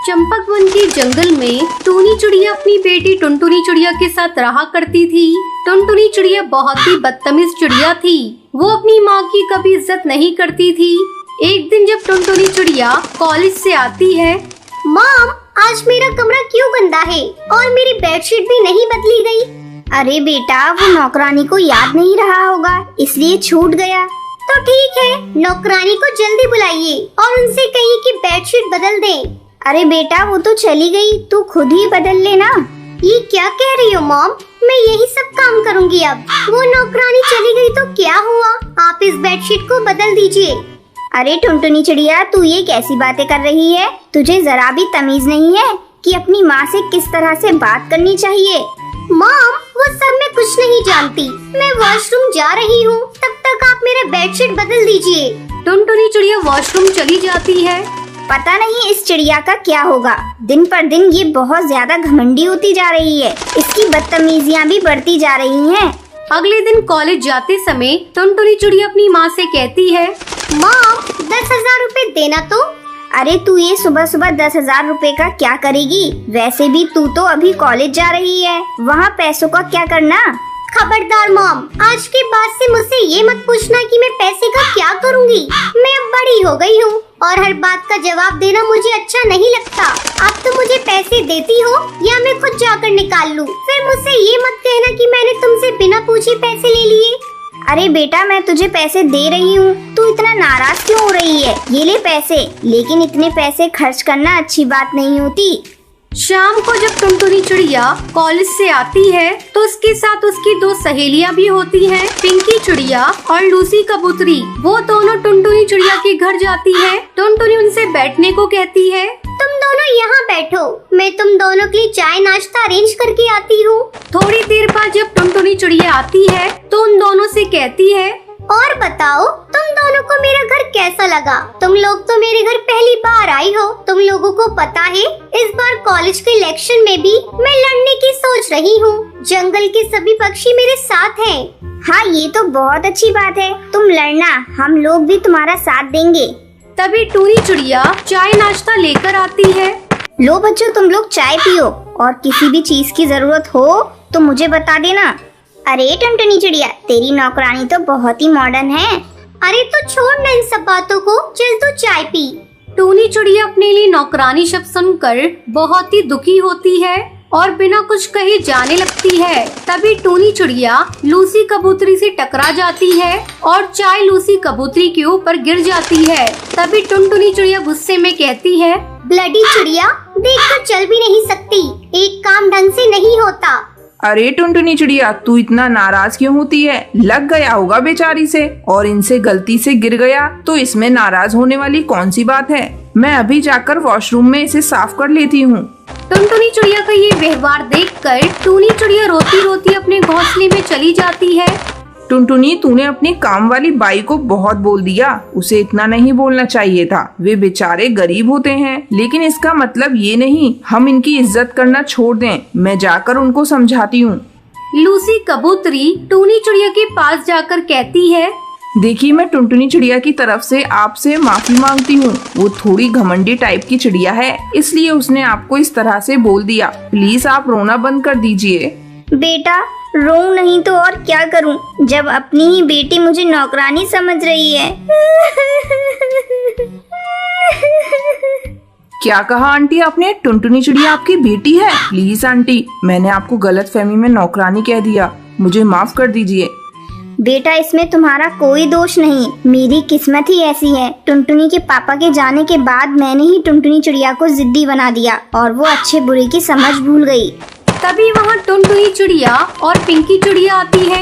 चंपकवन के जंगल में टूनी चिड़िया अपनी बेटी टुनटुनी चिड़िया के साथ रहा करती थी। टुनटुनी चिड़िया बहुत ही बदतमीज चिड़िया थी। वो अपनी माँ की कभी इज्जत नहीं करती थी। एक दिन जब टुनटुनी चिड़िया कॉलेज से आती है, मॉम, आज मेरा कमरा क्यों गंदा है और मेरी बेडशीट भी नहीं बदली गई? अरे बेटा, वो नौकरानी को याद नहीं रहा होगा, इसलिए छूट गया। तो ठीक है, नौकरानी को जल्दी बुलाइए और उनसे कहिए कि बेडशीट बदल दें। अरे बेटा, वो तो चली गई, तू खुद ही बदल लेना। ये क्या कह रही हो मॉम? मैं यही सब काम करूंगी अब। वो नौकरानी चली गई तो क्या हुआ? आप इस बेडशीट को बदल दीजिए। अरे टुनटुनी चिड़िया, तू ये कैसी बातें कर रही है? तुझे जरा भी तमीज नहीं है कि अपनी माँ से किस तरह से बात करनी चाहिए? मॉम, वो सब मैं कुछ नहीं जानती। मैं वॉशरूम जा रही हूँ, तब तक आप मेरा बेडशीट बदल दीजिए। टुनटुनी चिड़िया वॉशरूम चली जाती है। पता नहीं इस चिड़िया का क्या होगा, दिन पर दिन ये बहुत ज्यादा घमंडी होती जा रही है। इसकी बदतमीजियाँ भी बढ़ती जा रही हैं। अगले दिन कॉलेज जाते समय टुनटुनी चिड़िया अपनी माँ से कहती है, मॉम, 10,000 रुपए देना तो। अरे तू ये सुबह सुबह 10,000 रुपए का क्या करेगी? वैसे भी तू तो अभी कॉलेज जा रही है, वहाँ पैसों का क्या करना? खबरदार मॉम, आज के बाद से मुझसे ये मत पूछना कि मैं पैसे का क्या करूँगी। मैं अब बड़ी हो गई हूँ और हर बात का जवाब देना मुझे अच्छा नहीं लगता। अब तो मुझे पैसे देती हो या मैं खुद जाकर निकाल लूँ। फिर मुझसे ये मत कहना कि मैंने तुमसे बिना पूछे पैसे ले लिए। अरे बेटा, मैं तुझे पैसे दे रही हूँ, तू इतना नाराज क्यों हो रही है? ये ले पैसे, लेकिन इतने पैसे खर्च करना अच्छी बात नहीं होती। शाम को जब टुनटुनी चिड़िया कॉलेज से आती है तो उसके साथ उसकी दो सहेलियां भी होती हैं, पिंकी चिड़िया और लूसी कबूतरी। वो दोनों टुनटुनी चिड़िया के घर जाती है। टुनटुनी उनसे बैठने को कहती है। तुम दोनों यहाँ बैठो, मैं तुम दोनों के लिए चाय नाश्ता अरेंज करके आती हूँ। थोड़ी देर बाद जब टुनटुनी चिड़िया आती है तो उन दोनों से कहती है, और बताओ, तुम दोनों को मेरा घर कैसा लगा? तुम लोग तो मेरे घर पहली बार आई हो। तुम लोगों को पता है, इस बार कॉलेज के इलेक्शन में भी मैं लड़ने की सोच रही हूँ। जंगल के सभी पक्षी मेरे साथ हैं। हाँ, ये तो बहुत अच्छी बात है। तुम लड़ना, हम लोग भी तुम्हारा साथ देंगे। तभी टूनी चिड़िया चाय नाश्ता लेकर आती है। लो बच्चों, तुम लोग चाय पियो और किसी भी चीज की जरूरत हो तो मुझे बता देना। अरे टुनटुनी चिड़िया, तेरी नौकरानी तो बहुत ही मॉडर्न है। अरे तो छोड़ ना इन सब बातों को, चल तू चाय पी। टूनी चिड़िया अपने लिए नौकरानी शब्द सुनकर बहुत ही दुखी होती है और बिना कुछ कहे जाने लगती है। तभी टूनी चिड़िया लूसी कबूतरी से टकरा जाती है और चाय लूसी कबूतरी के ऊपर गिर जाती है। तभी टुनटुनी चिड़िया गुस्से में कहती है, ब्लडी चिड़िया, देखकर चल भी नहीं सकती, एक काम ढंग से नहीं होता। अरे टुनटुनी चिड़िया, तू इतना नाराज क्यों होती है? लग गया होगा बेचारी से, और इनसे गलती से गिर गया तो इसमें नाराज होने वाली कौन सी बात है? मैं अभी जाकर वॉशरूम में इसे साफ कर लेती हूँ। टुनटुनी चिड़िया का ये व्यवहार देखकर टूनी चिड़िया रोती रोती अपने घोंसले में चली जाती है। टुनटुनी, तूने अपनी काम वाली बाई को बहुत बोल दिया। उसे इतना नहीं बोलना चाहिए था। वे बेचारे गरीब होते हैं, लेकिन इसका मतलब ये नहीं हम इनकी इज्जत करना छोड़ दें। मैं जाकर उनको समझाती हूँ। लूसी कबूतरी टूनी चिड़िया के पास जाकर कहती है, देखिए, मैं टुनटुनी चिड़िया की तरफ से आपसे माफी मांगती हूँ। वो थोड़ी घमंडी टाइप की चिड़िया है, इसलिए उसने आपको इस तरह से बोल दिया। प्लीज आप रोना बंद कर दीजिए। बेटा, रो नहीं तो और क्या करूं, जब अपनी ही बेटी मुझे नौकरानी समझ रही है। क्या कहा आंटी आपने? टुनटुनी चिड़िया आपकी बेटी है? प्लीज आंटी, मैंने आपको गलतफहमी में नौकरानी कह दिया, मुझे माफ कर दीजिए। बेटा, इसमें तुम्हारा कोई दोष नहीं, मेरी किस्मत ही ऐसी है। टुनटुनी के पापा के जाने के बाद मैंने ही टुनटुनी चिड़िया को जिद्दी बना दिया और वो अच्छे बुरे की समझ भूल गई। तभी वहाँ टुनटुनी चिड़िया और पिंकी चिड़िया आती है।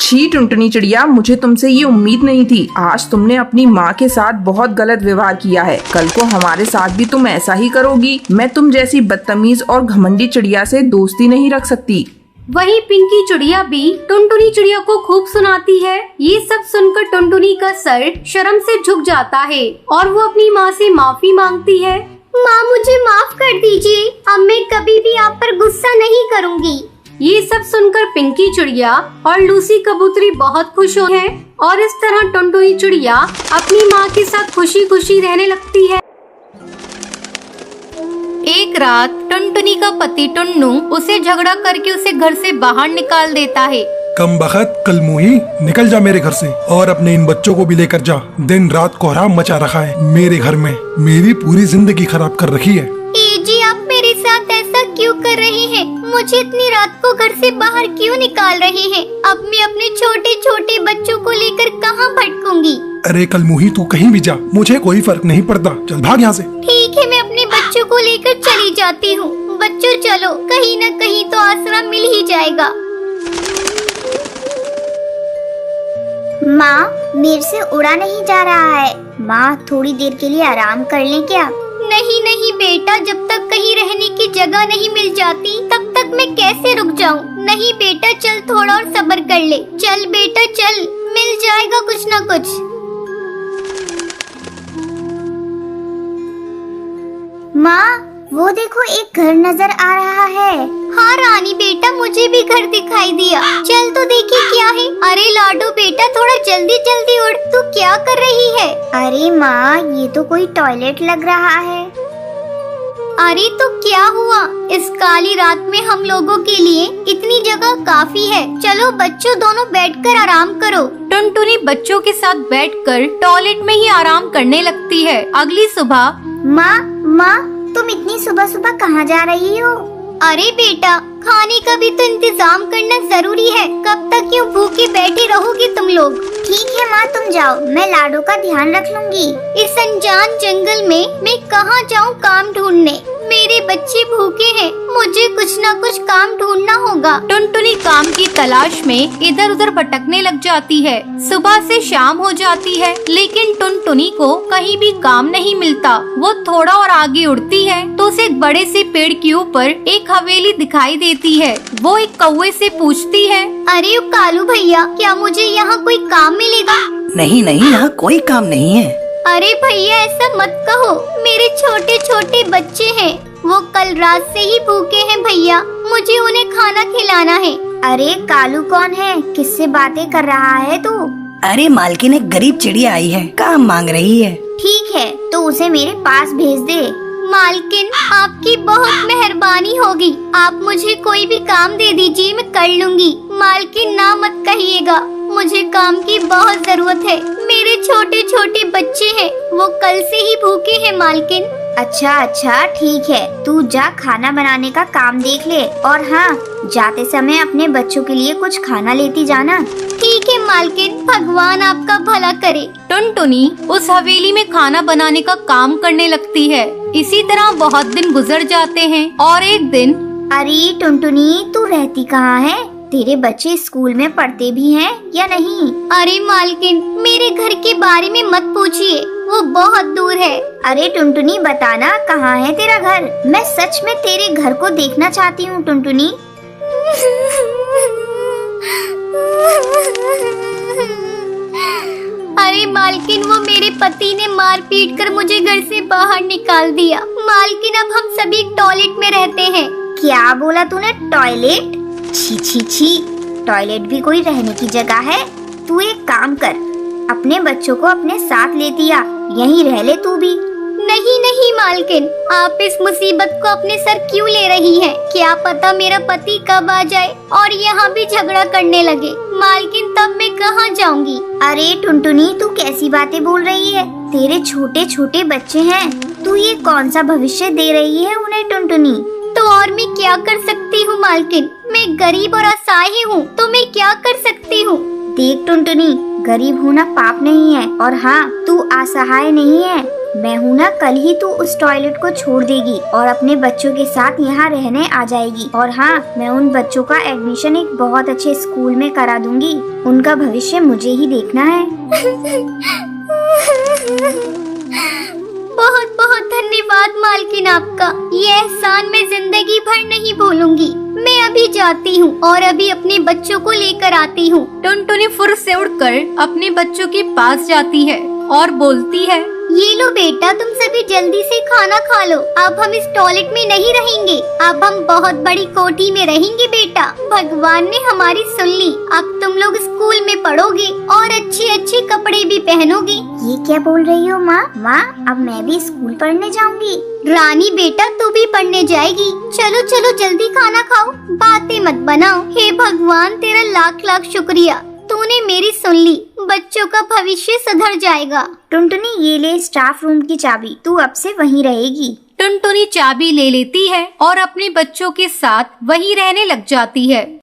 छी टुनटुनी चिड़िया, मुझे तुमसे ये उम्मीद नहीं थी। आज तुमने अपनी माँ के साथ बहुत गलत व्यवहार किया है। कल को हमारे साथ भी तुम ऐसा ही करोगी। मैं तुम जैसी बदतमीज और घमंडी चिड़िया से दोस्ती नहीं रख सकती। वहीं पिंकी चिड़िया भी टुनटुनी चिड़िया को खूब सुनाती है। ये सब सुनकर टुनटुनी का सर शर्म से झुक जाता है और वो अपनी माँ से माफी मांगती है। माँ, मुझे माफ कर दीजिए, अब मैं कभी भी आप पर गुस्सा नहीं करूँगी। ये सब सुनकर पिंकी चिड़िया और लूसी कबूतरी बहुत खुश हो हैं और इस तरह टुनटुनी चिड़िया अपनी माँ के साथ खुशी खुशी रहने लगती है। एक रात टुनटुनी का पति टुन्नू उसे झगड़ा करके उसे घर से बाहर निकाल देता है। कम बखत कल मुही, निकल जा मेरे घर से और अपने इन बच्चों को भी लेकर जा। दिन रात कोहराम मचा रखा है मेरे घर में, मेरी पूरी जिंदगी खराब कर रखी है। जी आप मेरे साथ ऐसा क्यों कर रहे हैं? मुझे इतनी रात को घर से बाहर क्यों निकाल रहे हैं? अब मैं अपने छोटे छोटे बच्चों को लेकर कहाँ भटकूंगी? अरे कल मुही तू कहीं भी जा, मुझे कोई फर्क नहीं पड़ता, चल भाग यहाँ से। ठीक है, मैं अपने बच्चों को लेकर चली जाती हूँ। बच्चों चलो, कहीं न कहीं तो आसरा मिल ही जाएगा। माँ, मेरे से उड़ा नहीं जा रहा है। माँ, थोड़ी देर के लिए आराम कर लें क्या? नहीं नहीं बेटा, जब तक कहीं रहने की जगह नहीं मिल जाती तब तक मैं कैसे रुक जाऊँ? नहीं बेटा, चल थोड़ा और सब्र कर ले। चल बेटा चल, मिल जाएगा कुछ न कुछ। माँ, वो देखो एक घर नजर आ रहा है। हाँ रानी बेटा, मुझे भी घर दिखाई दिया। चल तो देखिए क्या है। अरे लाडो बेटा, थोड़ा जल्दी जल्दी उठ, तू क्या कर रही है? अरे माँ, ये तो कोई टॉयलेट लग रहा है। अरे तो क्या हुआ? इस काली रात में हम लोगों के लिए इतनी जगह काफी है। चलो बच्चों, दोनों बैठकर आराम करो। टुनटुनी बच्चों के साथ बैठकर टॉयलेट में ही आराम करने लगती है। अगली सुबह माँ, तुम इतनी सुबह सुबह कहाँ जा रही हो? अरे बेटा, खाने का भी तो इंतजाम करना जरूरी है। कब तक यूँ भूखे बैठे रहोगे तुम लोग? ठीक है माँ, तुम जाओ, मैं लाडो का ध्यान रख लूंगी। इस अनजान जंगल में मैं कहाँ जाऊँ काम ढूंढने? मेरे बच्चे भूखे हैं, मुझे कुछ न कुछ काम ढूंढना होगा। टुनटुनी काम की तलाश में इधर उधर भटकने लग जाती है। सुबह से शाम हो जाती है, लेकिन टुनटुनी को कहीं भी काम नहीं मिलता। वो थोड़ा और आगे उड़ती है तो उसे एक बड़े से पेड़ के ऊपर एक हवेली दिखाई देती है। वो एक कौवे से पूछती है, अरे कालू भैया, क्या मुझे यहाँ कोई काम मिलेगा? नहीं नहीं, यहाँ कोई काम नहीं है। अरे भैया ऐसा मत कहो, मेरे छोटे छोटे बच्चे हैं, वो कल रात से ही भूखे हैं भैया, मुझे उन्हें खाना खिलाना है। अरे कालू कौन है? किससे बातें कर रहा है तू? अरे मालकिन, एक गरीब चिड़िया आई है, काम मांग रही है। ठीक है, तो उसे मेरे पास भेज दे। मालकिन, आपकी बहुत मेहरबानी होगी, आप मुझे कोई भी काम दे दीजिए, मैं कर लूंगी। मालकिन ना मत कहिएगा, मुझे काम की बहुत जरूरत है। मेरे छोटे छोटे बच्चे हैं, वो कल से ही भूखे हैं मालकिन। अच्छा ठीक है, तू जा खाना बनाने का काम देख ले, और हाँ, जाते समय अपने बच्चों के लिए कुछ खाना लेती जाना। ठीक है मालकिन, भगवान आपका भला करे। टुनटुनी उस हवेली में खाना बनाने का काम करने लगती है। इसी तरह बहुत दिन गुजर जाते हैं और एक दिन, अरे टुनटुनी, तू रहती कहाँ है? तेरे बच्चे स्कूल में पढ़ते भी हैं या नहीं? अरे मालकिन, मेरे घर के बारे में मत पूछिए, वो बहुत दूर है। अरे टुनटुनी, बताना कहाँ है तेरा घर? मैं सच में तेरे घर को देखना चाहती हूँ टुनटुनी। अरे मालकिन, वो मेरे पति ने मार पीट कर मुझे घर से बाहर निकाल दिया। मालकिन, अब हम सभी टॉयलेट में रहते हैं। क्या बोला तूने? टॉयलेट? छी छी छी, टॉयलेट भी कोई रहने की जगह है? तू एक काम कर, अपने बच्चों को अपने साथ लेती आ, यहीं रह ले तू भी। नहीं नहीं मालकिन, आप इस मुसीबत को अपने सर क्यों ले रही हैं? क्या पता मेरा पति कब आ जाए और यहाँ भी झगड़ा करने लगे। मालकिन, तब मैं कहाँ जाऊँगी? अरे टुनटुनी, तू कैसी बातें बोल रही है? तेरे छोटे छोटे बच्चे हैं, तू ये कौन सा भविष्य दे रही है उन्हें टुनटुनी? तो और मैं क्या कर सकती हूँ मालकिन? मैं गरीब और असहाय हूँ, तो मैं क्या कर सकती हूँ? देख टुनटुनी, गरीब होना पाप नहीं है, और हाँ, तू असहाय नहीं है। मैं हूँ ना, कल ही तू उस टॉयलेट को छोड़ देगी और अपने बच्चों के साथ यहाँ रहने आ जाएगी। और हाँ, मैं उन बच्चों का एडमिशन एक बहुत अच्छे स्कूल में करा दूंगी। उनका भविष्य मुझे ही देखना है। बहुत बहुत धन्यवाद मालकिन आपका, ये एहसान मैं जिंदगी भर नहीं भूलूंगी। मैं अभी जाती हूँ और अभी अपने बच्चों को लेकर आती हूँ। टुनटुनी फुर्र से उड़कर अपने बच्चों के पास जाती है और बोलती है, ये लो बेटा, तुम सभी जल्दी से खाना खा लो। अब हम इस टॉयलेट में नहीं रहेंगे, अब हम बहुत बड़ी कोठी में रहेंगे बेटा। भगवान ने हमारी सुन ली। अब तुम लोग स्कूल में पढ़ोगे और अच्छे अच्छे कपड़े भी पहनोगे। ये क्या बोल रही हो माँ? माँ, अब मैं भी स्कूल पढ़ने जाऊंगी। रानी बेटा, तू भी पढ़ने जाएगी। चलो चलो जल्दी खाना खाओ, बातें मत बनाओ। हे भगवान, तेरा लाख लाख शुक्रिया, तूने मेरी सुन ली। बच्चों का भविष्य सुधर जाएगा। टुनटुनी, ये ले स्टाफ रूम की चाबी, तू अब से वहीं रहेगी। टुनटुनी चाबी ले लेती है और अपने बच्चों के साथ वहीं रहने लग जाती है।